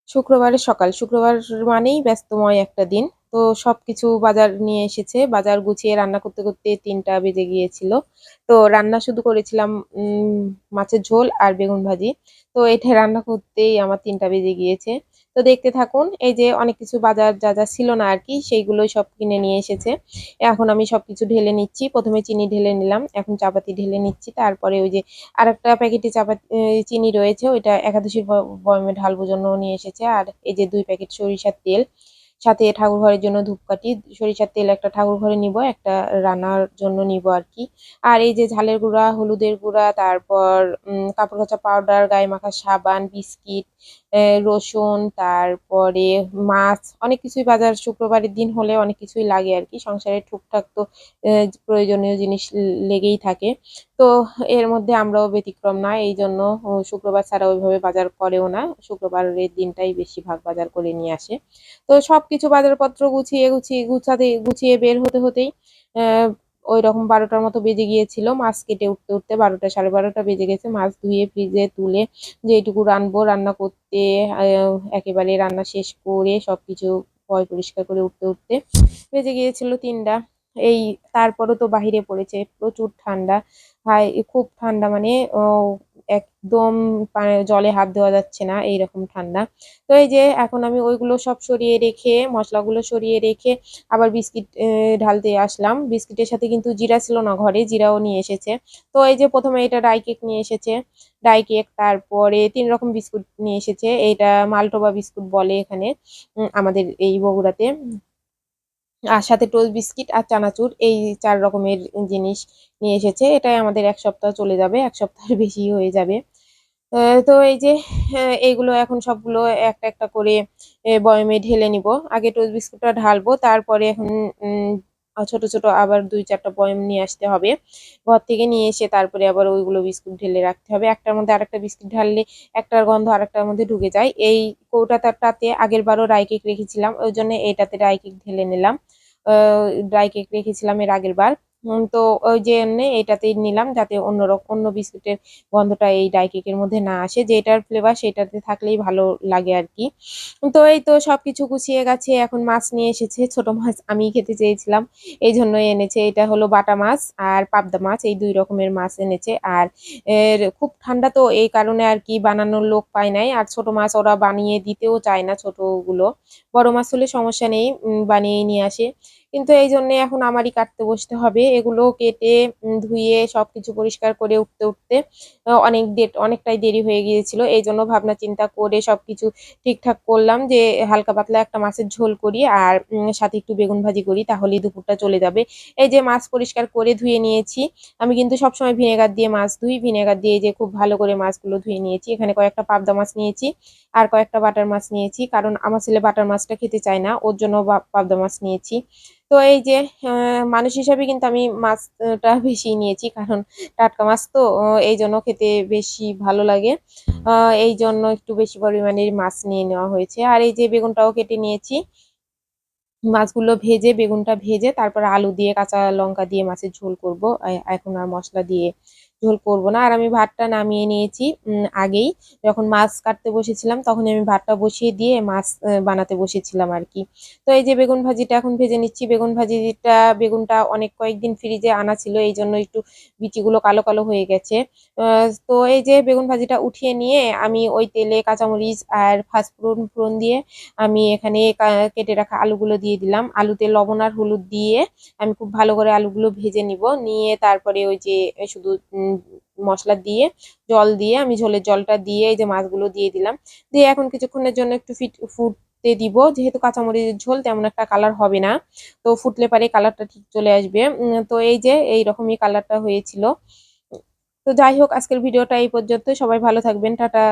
শুক্রবারের সকাল। শুক্রবার মানেই ব্যস্তময় একটা দিন। তো সবকিছু বাজার নিয়ে এসেছে। বাজার গুছিয়ে রান্না করতে, করতে ৩টা বেজে গিয়েছিল। তো রান্না শুধু করেছিলাম মাছের ঝোল আর বেগুন ভাজি। তো এটা রান্না করতেই আমার ৩টা বেজে গিয়েছে। তো দেখতে থাকুন। এই যে অনেক কিছু বাজার যা ছিল না আরকি সেইগুলোই সব কিনে নিয়ে এসেছে। এখন আমি সবকিছু ঢেলে নিচ্ছি। ১ম এ চিনি ঢেলে নিলাম। এখন চাপাতি ঢেলে নিচ্ছি। তারপরে ওই যে আরেকটা প্যাকেটে চিনি রয়েছে ওইটা একাদশীর বয়ামে ঢালবো জন্য নিয়ে এসেছে। আর এই যে ২ প্যাকেট সরিষার তেল, সাথে ঠাকুর ঘরের জন্য ধূপকাঠি, সরিষার তেল একটা ঠাকুর ঘরে নিবো, একটা রান্নার জন্য নিবো আরকি। আর এই যে ঝালের গুঁড়া, হলুদের গুঁড়া, তারপর কাপড় কাচা পাউডার, গায়ে মাখার সাবান, বিস্কিট, রসুন, তারপরে মাছ, অনেক কিছুই বাজার শুক্রবারের দিন হলে অনেক কিছুই লাগে আরকি। সংসারে টুকটাক তো প্রয়োজনীয় জিনিস লেগেই থাকে। তো এর মধ্যে আমরাও ব্যতিক্রম না। এইজন্য শুক্রবার ছাড়া ওইভাবে বাজার করেও না। শুক্রবারের দিনটাই বেশিরভাগ বাজার করে নিয়ে আসে। তো সবকিছু বাজারপত্র গুছিয়ে বের হতেই অ্যা ঐরকম ১২টার মতো বেজে গিয়েছিল। মাছ কেটে উঠতে ১২টা ১২:৩০ বেজে গেছে। মাছ ধুয়ে ফ্রিজে তুলে যেইটুকু রানবো রান্না করতে একেবারে রান্না শেষ করে সবকিছু পরিষ্কার করে উঠতে বেজে গিয়েছিল ৩টা। এই তারপরও তো বাহিরে পড়েছে প্রচুর ঠান্ডা। খুব ঠান্ডা মানে একদম জলে হাত দেওয়া যাচ্ছে না এইরকম ঠান্ডা। তো এই যে এখন আমি ওইগুলো সব সরিয়ে রেখে মসলাগুলো সরিয়ে রেখে আবার বিস্কিট ঢালতে আসলাম। বিস্কিটের সাথে কিন্তু জিরা ছিল না ঘরে, জিরাও নিয়ে এসেছে। তো এই যে ১ম এ এটা ডাই কেক নিয়ে এসেছে। ডাই কেক, তারপরে ৩ রকম বিস্কুট নিয়ে এসেছে। এইটা মালটোবা বিস্কুট বলে এখানে আমাদের এই বগুড়াতে। আর সাথে টোস্ট বিস্কিট আর চানাচুর এই ৪ রকমের জিনিস নিয়ে এসেছে। এটাই আমাদের ১ সপ্তাহ চলে যাবে। ১ সপ্তাহের বেশি হয়ে যাবে। তো এই যে এইগুলো এখন সবগুলো একটা করে বয়ামে ঢেলে নিবো। আগে টোস্ট বিস্কুটটা ঢালবো। তারপরে এখন উম ছোট আবার ২-৪ টা বয়াম নিয়ে আসতে হবে। ঘর থেকে নিয়ে এসে তারপরে আবার ওইগুলো বিস্কুট ঢেলে রাখতে হবে। একটার মধ্যে আরেকটা বিস্কুট ঢাললে একটার গন্ধ আরেকটার মধ্যে ঢুকে যায়। এই কৌটাটাতে আগেরবারও রাই কেক রেখেছিলাম। ওইজন্য এটাতে রাই কেক ঢেলে নিলাম। আ ড্রাই কেক রেখেছিলাম এর আগেরবার। তো ওই জন্যে এটাতেই নিলাম যাতে অন্য বিস্কুটের গন্ধটা এই ড্রাই কেকের মধ্যে না আসে। যেটার ফ্লেভার সেটাতে থাকলেই ভালো লাগে আরকি। তো এই তো সবকিছু গুছিয়ে গাছিয়ে এখন মাছ নিয়ে এসেছে। ছোট মাছ আমিই খেতে চেয়েছিলাম। এইজন্যই এনেছে। এটা হলো বাটা মাছ আর পাবদা মাছ, এই ২ রকমের মাছ এনেছে। আর খুব ঠান্ডা তো এই কারণে আরকি বানানোর লোক পায় নাই। আর ছোট মাছ ওরা বানিয়ে দিতেও চায় না ছোটগুলো। বড় মাছ হলে সমস্যা নেই, বানিয়েই নিয়ে আসে। কিন্তু এইজন্যে এখন আমারই কাটতে বসতে হবে। এগুলো কেটে ধুয়ে সবকিছু পরিষ্কার করে উঠতে অনেকটাই দেরি হয়ে গিয়েছিল। এইজন্য ভাবনা চিন্তা করে সবকিছু ঠিকঠাক করলাম যে হালকা পাতলা একটা মাছের ঝোল করি আর সাথে একটু বেগুন ভাজি করি, তাহলেই দুপুরটা চলে যাবে। এই যে মাছ পরিষ্কার করে ধুয়ে নিয়েছি। আমি কিন্তু সবসময় ভিনেগার দিয়ে মাছ ধুই। ভিনেগার দিয়ে এই যে খুব ভালো করে মাছগুলো ধুয়ে নিয়েছি। এখানে কয়েকটা পাবদা মাছ নিয়েছি আর কয়েকটা বাটার মাছ নিয়েছি। কারণ আমার ছেলে বাটার মাছটা খেতে চায় না। ওর জন্য পাবদা মাছ নিয়েছি। তো এই যে মানুষ হিসাবে কিন্তু আমি মাছটা বেশি নিয়েছি। কারণ টাটকা মাছ তো এইজন্য খেতে বেশি ভালো লাগে। আ এইজন্য একটু বেশি পরিমাণের মাছ নিয়ে নেওয়া হয়েছে। আর এই যে বেগুনটাও কেটে নিয়েছি। মাছগুলো ভেজে, বেগুনটা ভেজে তারপরে আলু দিয়ে কাঁচা লঙ্কা দিয়ে মাছের ঝোল করব। এখন আর মসলা দিয়ে ঝোল করব না। আর আমি ভাতটা নামিয়ে নিয়েছি আগেই। যখন মাছ কাটতে বসেছিলাম তখনই আমি ভাতটা বসিয়ে দিয়ে মাছ বানাতে বসেছিলাম আরকি। তো এই যে বেগুন ভাজিটা এখন ভেজে নিচ্ছি। বেগুনটা অনেক কয়েকদিন ফ্রিজে আনা ছিল। এইজন্য একটু বিচিগুলো কালো হয়ে গেছে। আ তো এই যে বেগুন ভাজিটা উঠিয়ে নিয়ে আমি ওই তেলে কাঁচামরিচ আর ফোড়ন দিয়ে আমি এখানে কেটে রাখা আলুগুলো দিয়ে দিলাম। আলুতে লবণ আর হলুদ দিয়ে আমি খুব ভালো করে আলুগুলো ভেজে নিবো। নিয়ে তারপরে ওই যে শুধু মসলা দিয়ে, জল দিয়ে আমি ঝোলের জলটা দিয়ে এই যে মাছগুলো দিয়ে দিলাম। দিয়ে এখন কিছুক্ষণের জন্য একটু ফুটতে দিব। যেহেতু কাঁচামরিচের ঝোল তেমন একটা কালার হবে না। তো ফুটলে পারে কালারটা ঠিক চলে আসবে। তো এই যে এইরকমই কালারটা হয়েছিল। তো যাই হোক আজকের ভিডিওটা এই পর্যন্তই। সবাই ভালো থাকবেন। টাটা।